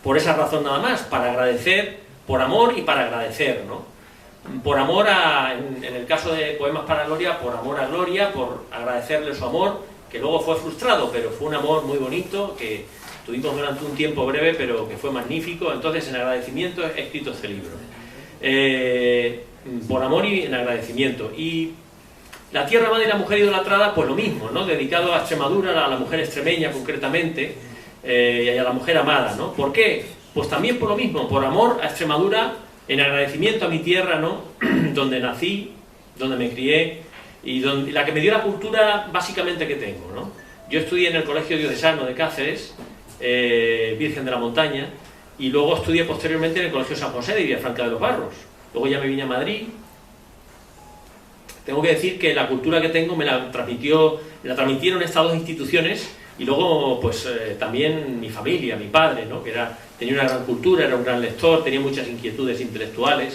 por esa razón nada más, para agradecer, por amor y para agradecer, ¿no? Por amor en el caso de Poemas para Gloria, por amor a Gloria, por agradecerle su amor, que luego fue frustrado, pero fue un amor muy bonito, que tuvimos durante un tiempo breve, pero que fue magnífico. Entonces, en agradecimiento he escrito este libro. Por amor y en agradecimiento. Y La tierra madre y la mujer idolatrada, pues lo mismo, ¿no? Dedicado a Extremadura, a la mujer extremeña concretamente, y a la mujer amada, ¿no? ¿Por qué? Pues también por lo mismo, por amor a Extremadura, en agradecimiento a mi tierra, ¿no? Donde nací, donde me crié, y la que me dio la cultura básicamente que tengo, ¿no? Yo estudié en el Colegio Diocesano de Cáceres, Virgen de la Montaña, y luego estudié posteriormente en el Colegio San José de Villafranca de los Barros. Luego ya me vine a Madrid. Tengo que decir que la cultura que tengo me la transmitieron estas dos instituciones, y luego pues también mi familia, mi padre, ¿no? Que tenía una gran cultura, era un gran lector, tenía muchas inquietudes intelectuales.